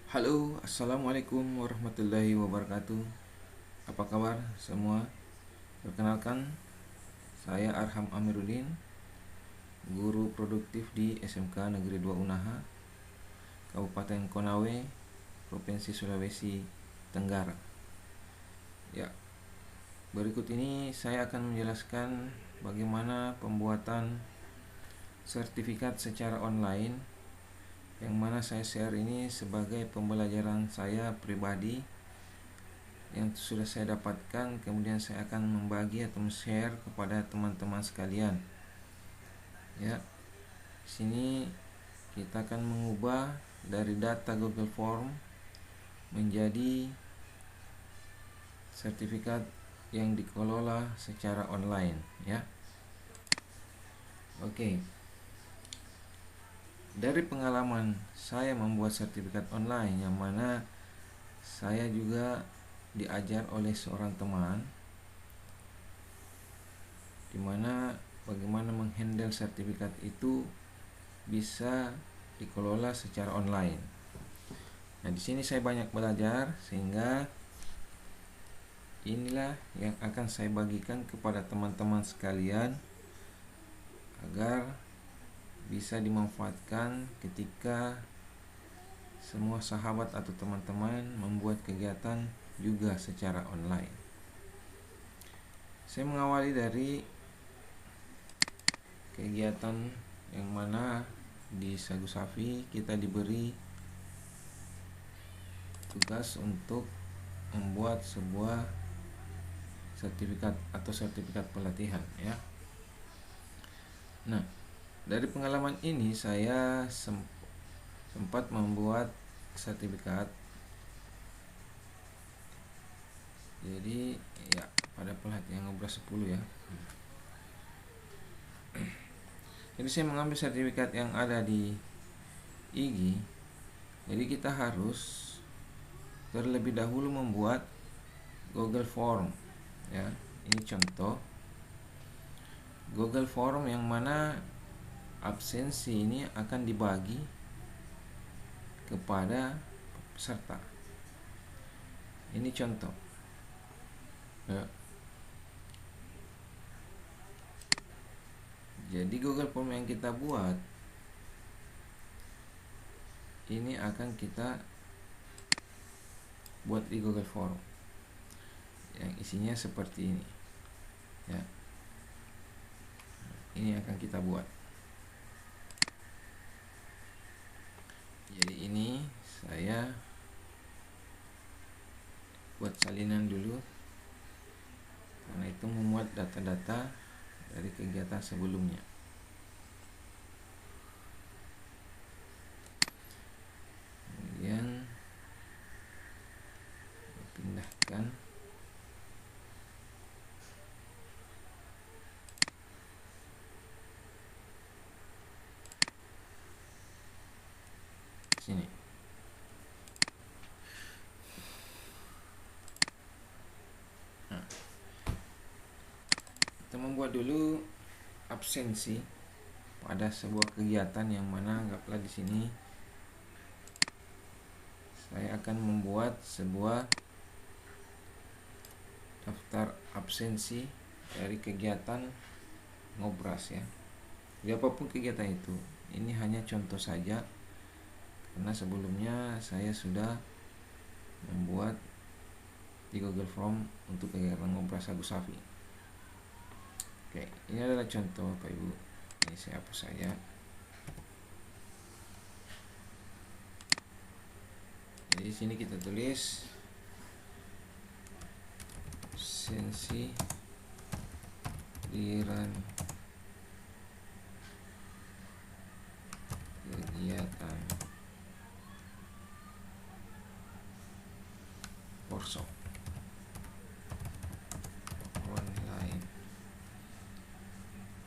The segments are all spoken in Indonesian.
Halo, assalamualaikum warahmatullahi wabarakatuh. Apa kabar semua? Perkenalkan, saya Arham Amiruddin, guru produktif di SMK Negeri 2 Unaha, Kabupaten Konawe, Provinsi Sulawesi Tenggara. Ya, berikut ini saya akan menjelaskan bagaimana pembuatan sertifikat secara online, yang mana saya share ini sebagai pembelajaran saya pribadi yang sudah saya dapatkan. Kemudian saya akan membagi atau share kepada teman-teman sekalian. Ya, di sini kita akan mengubah dari data Google Form menjadi sertifikat yang dikelola secara online, ya. Oke. Dari pengalaman saya membuat sertifikat online, yang mana saya juga diajar oleh seorang teman, di mana bagaimana menghandle sertifikat itu bisa dikelola secara online. Nah, di sini saya banyak belajar, sehingga inilah yang akan saya bagikan kepada teman-teman sekalian agar bisa dimanfaatkan ketika semua sahabat atau teman-teman membuat kegiatan juga secara online. Saya mengawali dari kegiatan yang mana di Sagu Safi kita diberi tugas untuk membuat sebuah sertifikat atau sertifikat pelatihan, ya. Nah, dari pengalaman ini saya sempat membuat sertifikat. Jadi ya, pada pelatihan ngobras 10 ya. Jadi saya mengambil sertifikat yang ada di IG. Jadi kita harus terlebih dahulu membuat Google Form, ya. Ini contoh Google Form yang mana absensi ini akan dibagi kepada peserta. Ini contoh, ya. Jadi Google Form yang kita buat ini akan kita buat di Google Form yang isinya seperti ini, ya. Ini akan kita buat. Jadi ini saya buat salinan dulu, karena itu memuat data-data dari kegiatan sebelumnya. Kemudian pindahkan sini. Nah, kita membuat dulu absensi pada sebuah kegiatan, yang mana anggaplah di sini saya akan membuat sebuah daftar absensi dari kegiatan ngobras, ya. Jadi apapun kegiatan itu, ini hanya contoh saja, karena sebelumnya saya sudah membuat di Google Form untuk kegiatan ngobras Sagu Safi. Oke, ini adalah contoh Bapak Ibu. Ini saya hapus saja. Jadi di sini kita tulis absensi giliran kegiatan workshop online.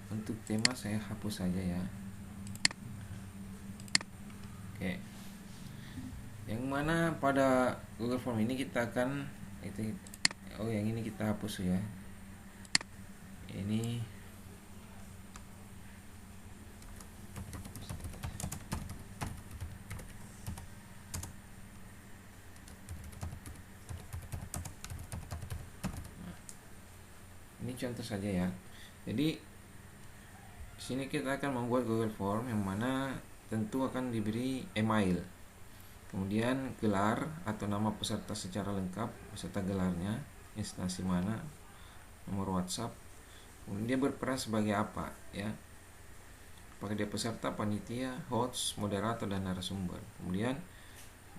Untuk tema saya hapus saja, ya. Oke. Yang mana pada Google Form ini kita akan yang ini kita hapus, ya. Ini contoh saja ya. Jadi sini kita akan membuat Google Form yang mana tentu akan diberi email, kemudian gelar atau nama peserta secara lengkap beserta gelarnya, instansi mana, nomor WhatsApp, kemudian dia berperan sebagai apa ya, apakah dia peserta, panitia, host, moderator, dan narasumber. Kemudian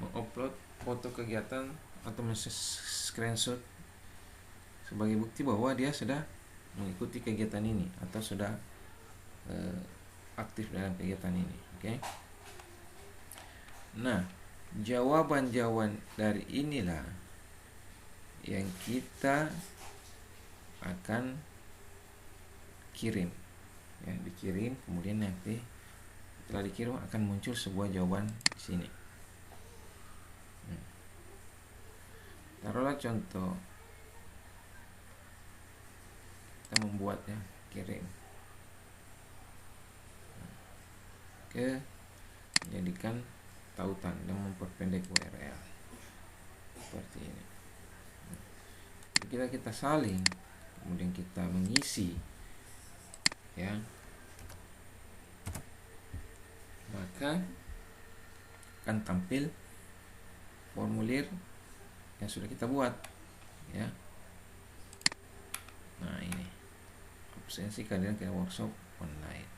mengupload foto kegiatan atau screenshot sebagai bukti bahwa dia sudah mengikuti kegiatan ini atau sudah aktif dalam kegiatan ini. Oke. Nah, jawaban-jawaban dari inilah yang kita akan kirim ya, dikirim, kemudian nanti setelah dikirim akan muncul sebuah jawaban di sini. Taruhlah contoh kita membuatnya, kirim ke menjadikan tautan dan memperpendek URL seperti ini. Kita salin, kemudian kita mengisi ya, maka akan tampil formulir yang sudah kita buat ya. Nah, ini absensi kehadiran ke workshop online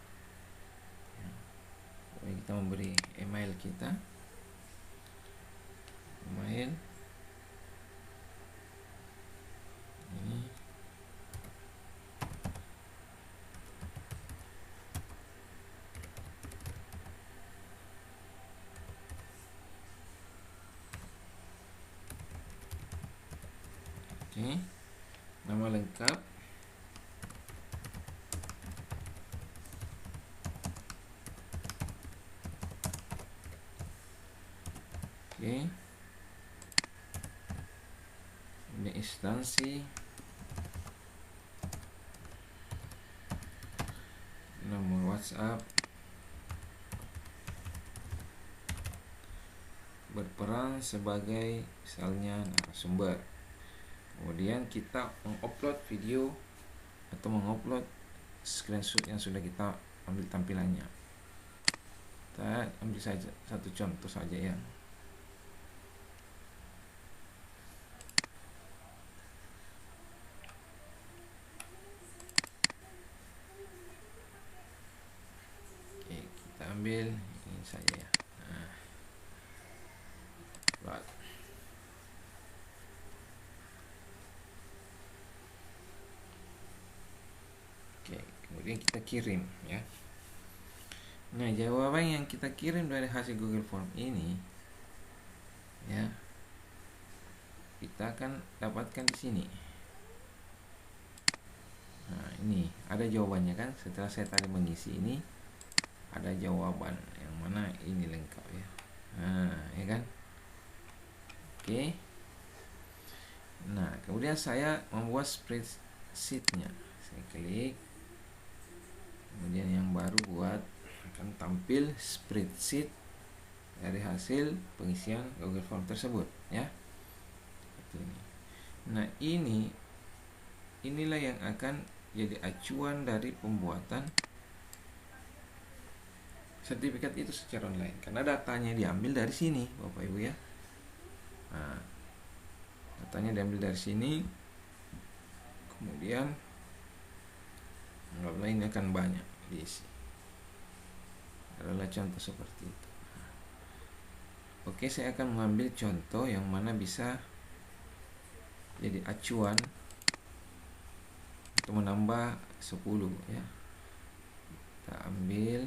ya. Kita memberi email kita, email ini oke, nama lengkap, oke, ini instansi, nomor WhatsApp, berperan sebagai misalnya narasumber. Kemudian kita mengupload video atau mengupload screenshot yang sudah kita ambil tampilannya. Kita ambil saja satu contoh saja ya. Oke, kita ambil ini saja ya. Oke, kemudian kita kirim ya. Nah, jawaban yang kita kirim dari hasil Google Form ini ya, kita akan dapatkan di sini. Nah, ini ada jawabannya kan. Setelah saya tadi mengisi ini, ada jawaban yang mana ini lengkap ya. Nah, ya kan. Oke. Nah, kemudian saya membuat spreadsheet-nya. Saya klik, kemudian yang baru buat, akan tampil spreadsheet dari hasil pengisian Google Form tersebut ya. Seperti ini. Nah, inilah yang akan jadi acuan dari pembuatan sertifikat itu secara online, karena datanya diambil dari sini Bapak Ibu ya. Nah, datanya diambil dari sini, kemudian anggaplah ini akan banyak diisi. Adalah contoh seperti itu. Oke, saya akan mengambil contoh yang mana bisa jadi acuan untuk menambah 10 ya. Kita ambil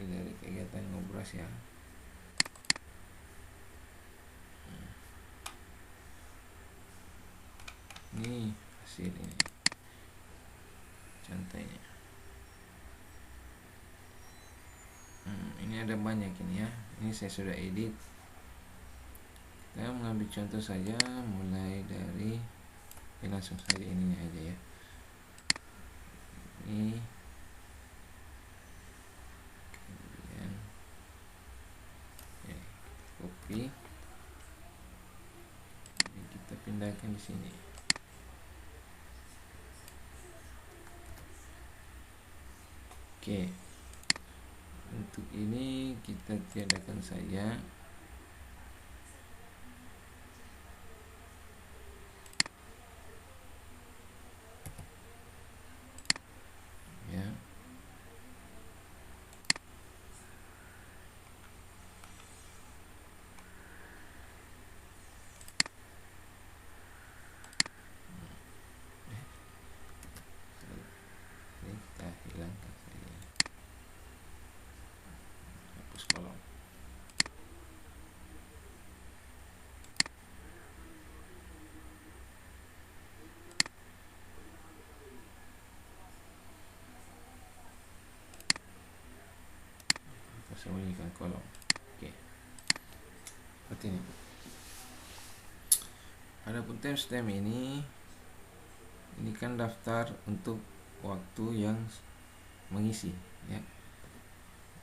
dari kegiatan ngobras ya. Ini hasil ini contohnya. Ini ada banyak ini ya. Ini saya sudah edit. Saya mengambil contoh saja, mulai dari langsung saja ininya aja ya. Ini kemudian copy, kita pindahkan di sini. Oke, untuk ini kita tiadakan saja. Ya. Ini kita hilangkan saja. Hapus kolom. Sembunyikan kolom. Oke, seperti ini. Adapun timestamp ini kan daftar untuk waktu yang mengisi, ya.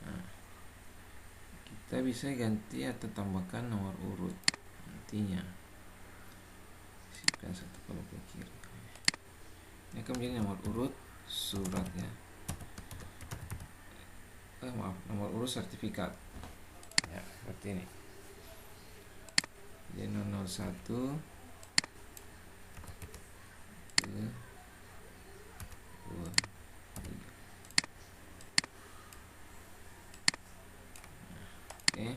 Nah, kita bisa ganti atau tambahkan nomor urut nantinya. Sisipkan satu kolom ke kiri. Ini akan menjadi nomor urut surat, ya. Nomor urut sertifikat, ya, seperti ini. Jadi 001 ke 2 3. Oke.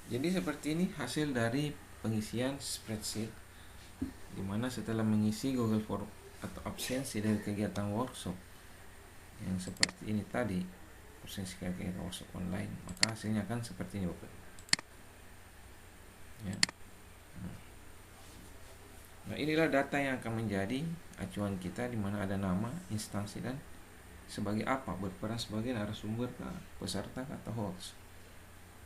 Jadi seperti ini hasil dari pengisian spreadsheet, dimana setelah mengisi Google Form atau absensi dari kegiatan workshop yang seperti ini tadi, absensi kegiatan workshop online, maka hasilnya akan seperti ini, Bapak. Ya. Nah, inilah data yang akan menjadi acuan kita, di mana ada nama, instansi, dan sebagai apa, berperan sebagai narasumber, peserta, atau host.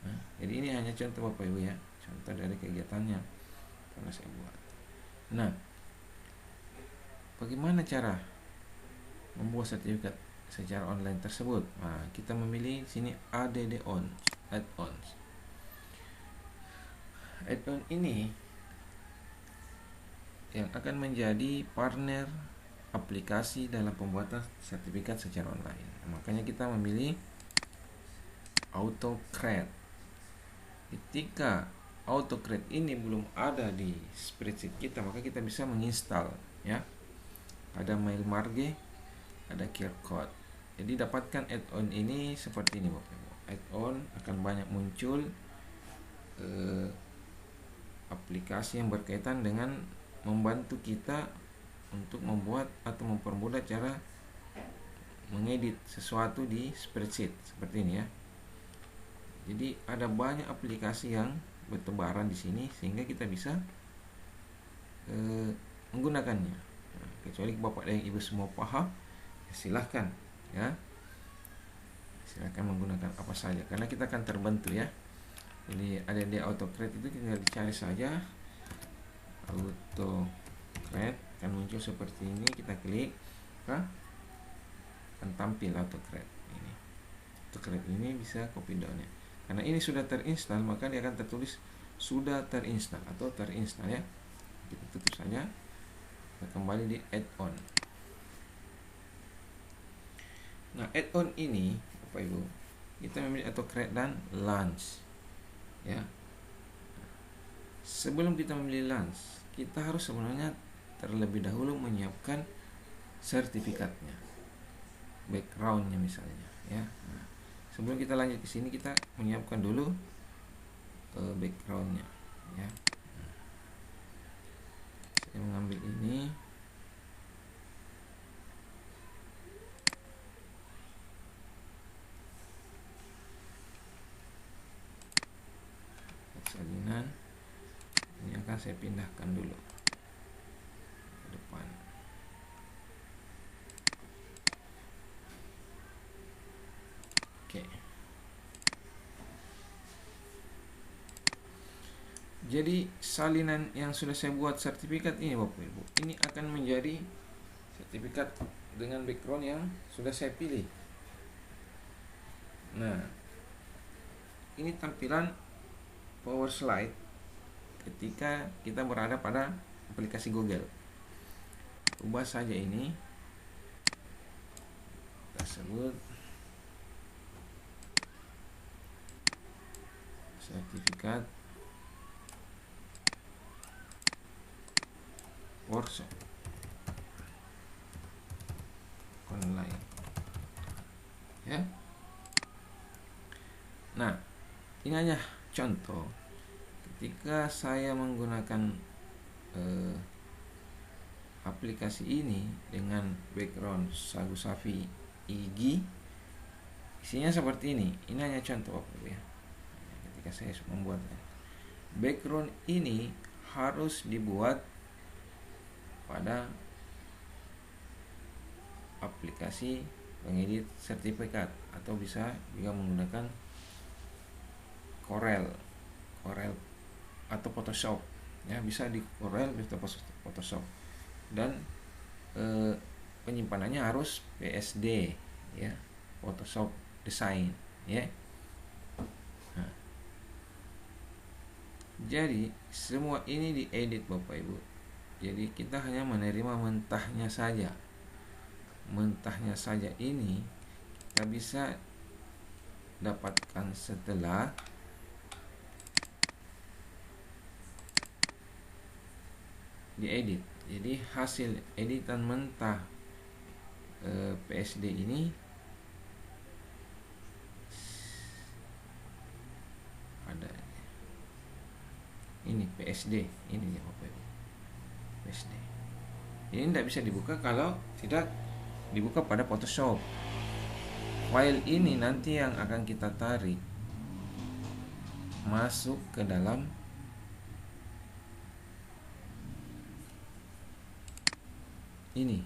Nah, jadi ini hanya contoh, Bapak Ibu, ya, contoh dari kegiatannya pernah saya buat. Nah, bagaimana cara membuat sertifikat secara online tersebut? Nah, kita memilih sini add-ons. Add-on ini yang akan menjadi partner aplikasi dalam pembuatan sertifikat secara online. Makanya kita memilih AutoCreate. Ketika AutoCreate ini belum ada di spreadsheet kita, maka kita bisa menginstal, ya. Ada Mailmarge, ada QR code. Jadi dapatkan add-on ini seperti ini, Bapak Ibu. Add-on akan banyak muncul aplikasi yang berkaitan dengan membantu kita untuk membuat atau mempermudah cara mengedit sesuatu di spreadsheet seperti ini, ya. Jadi ada banyak aplikasi yang bertebaran di sini sehingga kita bisa menggunakannya. Nah, kecuali Bapak dan Ibu semua paham, ya silahkan, ya. Silahkan menggunakan apa saja karena kita akan terbantu, ya. Jadi ada di AutoCreate itu tinggal dicari saja AutoCreate, akan muncul seperti ini. Kita klik, akan tampil AutoCreate ini. AutoCreate ini bisa copy down-nya. Karena ini sudah terinstall, maka dia akan tertulis sudah terinstall atau terinstall, ya. Kita tutup saja. Kita kembali di add-on. Nah, add-on ini, Bapak Ibu, kita memilih AutoCreate dan launch, ya. Sebelum kita memilih launch, kita harus sebenarnya terlebih dahulu menyiapkan sertifikatnya, backgroundnya misalnya, ya. Nah, sebelum kita lanjut ke sini, kita menyiapkan dulu backgroundnya, ya. Saya mengambil ini. Salinan ini akan saya pindahkan dulu ke depan. Oke. Jadi salinan yang sudah saya buat sertifikat ini, Bapak Ibu, ini akan menjadi sertifikat dengan background yang sudah saya pilih. Nah, ini tampilan power slide ketika kita berada pada aplikasi Google. Ubah saja ini, kita sebut sertifikat workshop online, ya. Nah, ini hanya contoh ketika saya menggunakan aplikasi ini dengan background Sagu Sapi Igi, isinya seperti ini. Ini hanya contoh, ya. Ketika saya membuatnya, background ini harus dibuat pada aplikasi pengedit sertifikat, atau bisa juga menggunakan Corel atau Photoshop, ya. Bisa di Corel atau Photoshop, dan penyimpanannya harus PSD, ya, Photoshop Design, ya. Nah, jadi semua ini diedit, Bapak Ibu. Jadi kita hanya menerima mentahnya saja. Mentahnya saja ini kita bisa dapatkan setelah diedit. Jadi hasil editan mentah PSD ini ada ini PSD ini, ya, Bapak Ibu. PSD ini tidak bisa dibuka kalau tidak dibuka pada Photoshop. File ini nanti yang akan kita tarik masuk ke dalam ini,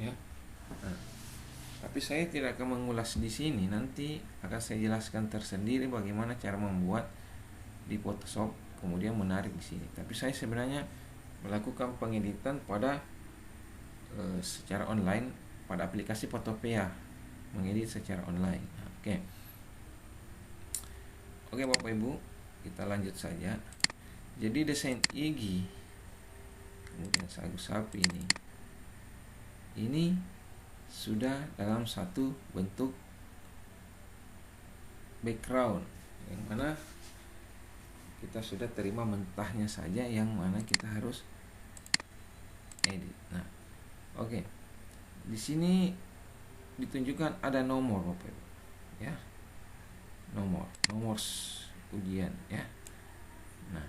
ya. Nah, tapi saya tidak akan mengulas di sini. Nanti akan saya jelaskan tersendiri bagaimana cara membuat di Photoshop, kemudian menarik di sini. Tapi saya sebenarnya melakukan pengeditan pada secara online pada aplikasi Photopea, mengedit secara online. Oke, Bapak Ibu, kita lanjut saja. Jadi desain Igi, kemudian Sagu Sapi ini sudah dalam satu bentuk background, yang mana kita sudah terima mentahnya saja, yang mana kita harus edit. Nah, oke. Di sini ditunjukkan ada nomor, Bapak Ibu, ya. Nomor ujian, ya. Nah,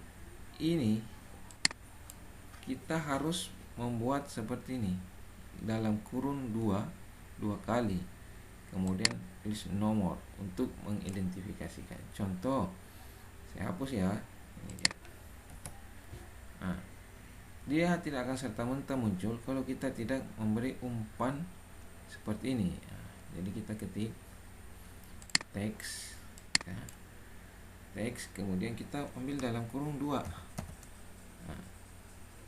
ini kita harus membuat seperti ini dalam kurun dua kali, kemudian tulis nomor untuk mengidentifikasikan. Contoh, saya hapus, ya. Ini dia. Nah, dia tidak akan serta-merta muncul kalau kita tidak memberi umpan seperti ini. Nah, jadi kita ketik teks, ya. Teks, kemudian kita ambil dalam kurung 2. Nah,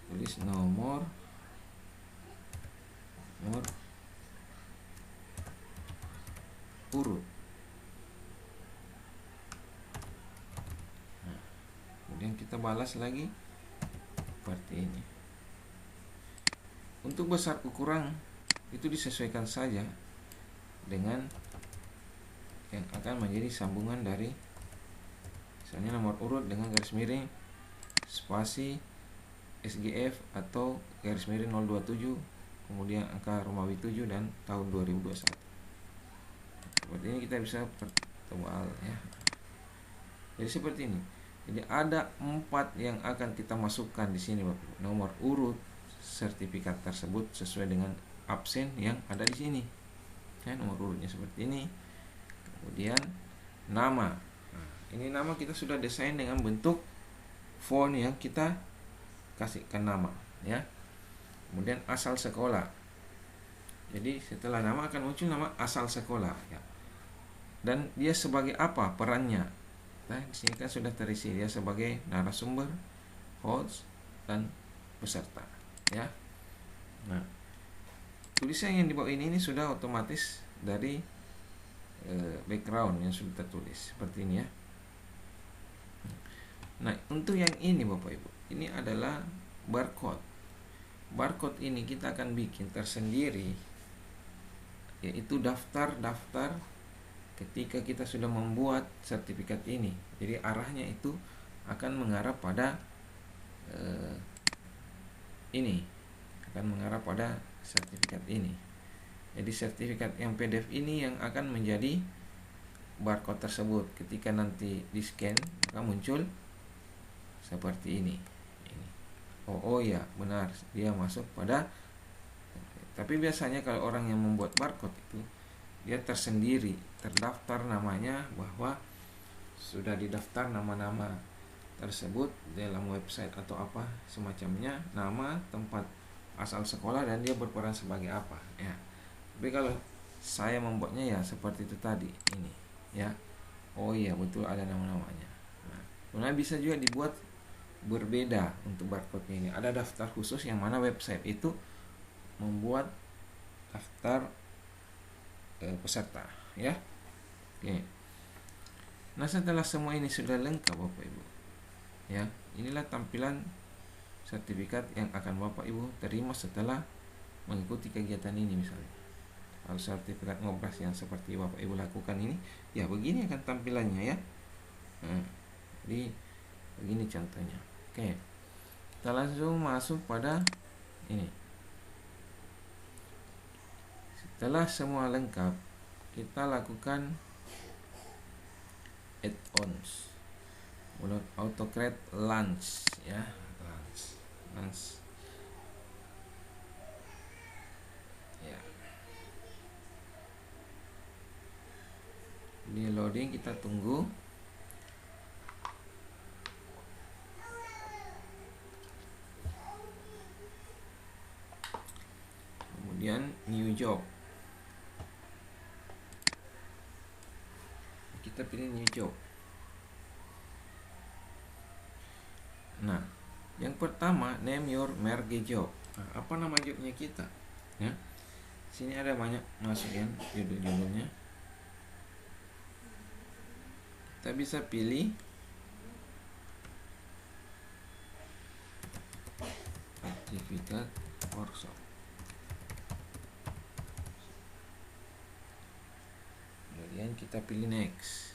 tulis nomor urut. Nah, kemudian kita balas lagi seperti ini. Untuk besar ukuran itu disesuaikan saja dengan yang akan menjadi sambungan dari, misalnya nomor urut dengan garis miring spasi SGF atau garis miring 027, kemudian angka Romawi 7 dan tahun 2021. Seperti ini kita bisa pertebal, ya. Jadi seperti ini. Jadi ada 4 yang akan kita masukkan di sini, Bapak. Nomor urut sertifikat tersebut sesuai dengan absen yang ada di sini. Ya, nomor urutnya seperti ini. Kemudian nama. Nah, ini nama kita sudah desain dengan bentuk font yang kita kasihkan nama, ya. Kemudian asal sekolah. Jadi setelah nama akan muncul nama asal sekolah, ya. Dan dia sebagai apa perannya? Nah, di sini kan sudah terisi, dia sebagai narasumber, host, dan peserta, ya. Nah, tulisan yang di bawah ini sudah otomatis dari background yang sudah tertulis seperti ini ya. Nah, untuk yang ini Bapak Ibu, ini adalah barcode. Barcode ini kita akan bikin tersendiri, yaitu daftar-daftar ketika kita sudah membuat sertifikat ini. Jadi arahnya itu akan mengarah pada ini, akan mengarah pada sertifikat ini. Jadi sertifikat yang PDF ini yang akan menjadi barcode tersebut. Ketika nanti di scan maka muncul seperti ini. Oh ya benar, dia masuk pada. Tapi biasanya kalau orang yang membuat barcode itu dia tersendiri, terdaftar namanya, bahwa sudah didaftar nama-nama tersebut dalam website atau apa semacamnya, nama, tempat asal sekolah, dan dia berperan sebagai apa ya. Tapi kalau saya membuatnya ya seperti itu tadi ini ya. Oh iya betul, ada nama-namanya. Nah, bisa juga dibuat berbeda untuk barcode ini. Ada daftar khusus yang mana website itu membuat daftar peserta ya. Oke. Nah, setelah semua ini sudah lengkap Bapak Ibu ya, inilah tampilan sertifikat yang akan Bapak Ibu terima setelah mengikuti kegiatan ini. Misalnya kalau sertifikat ngobras yang seperti Bapak Ibu lakukan ini, ya begini akan tampilannya ya. Jadi begini contohnya. Oke, kita langsung masuk pada ini. Setelah semua lengkap, kita lakukan add-ons. Mulai AutoCAD Launch ya, Launch. Ya. Ini loading, kita tunggu. Kemudian new job. Kita pilih new job. Nah, yang pertama name your merge job. Nah, apa nama jobnya kita? Ya. Sini ada banyak masukin judul-judulnya. Kita bisa pilih sertifikat workshop. Kemudian kita pilih next.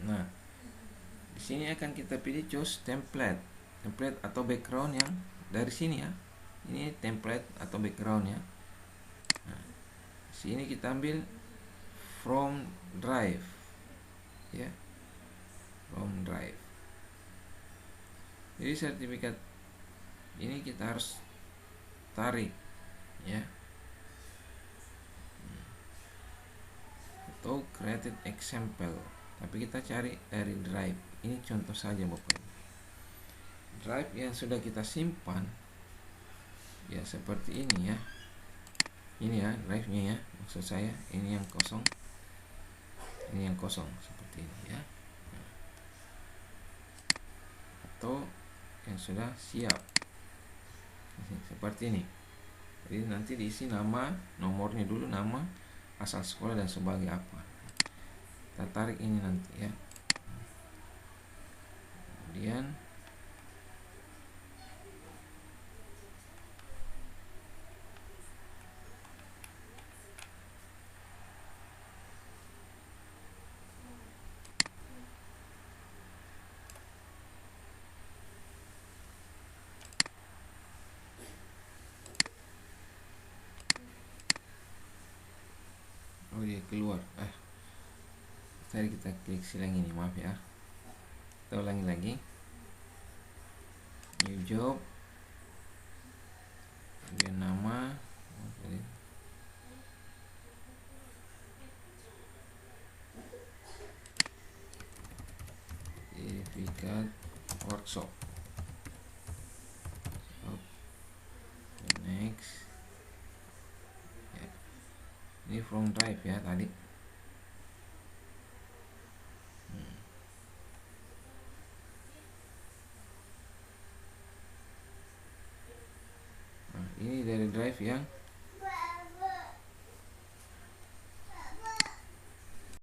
Nah, di sini akan kita pilih choose template atau background yang dari sini ya. Ini template atau background ya. Nah, sini kita ambil from drive ya, from drive. Jadi sertifikat ini kita harus tarik ya, atau created example, tapi kita cari dari drive. Ini contoh saja Bapak. Drive yang sudah kita simpan ya seperti ini ya. Ini ya drive-nya ya, maksud saya ini yang kosong, ini yang kosong seperti ini ya. Atau yang sudah siap seperti ini. Jadi nanti diisi nama, nomornya dulu, nama, asal sekolah dan sebagai apa. Kita tarik ini nanti ya. Kemudian dia keluar. Tadi kita klik silang ini, maaf ya. Kita ulangi lagi. New job. Kemudian nama. Sertifikat workshop. Next. Ya. Ini from drive ya tadi. ini dari drive yang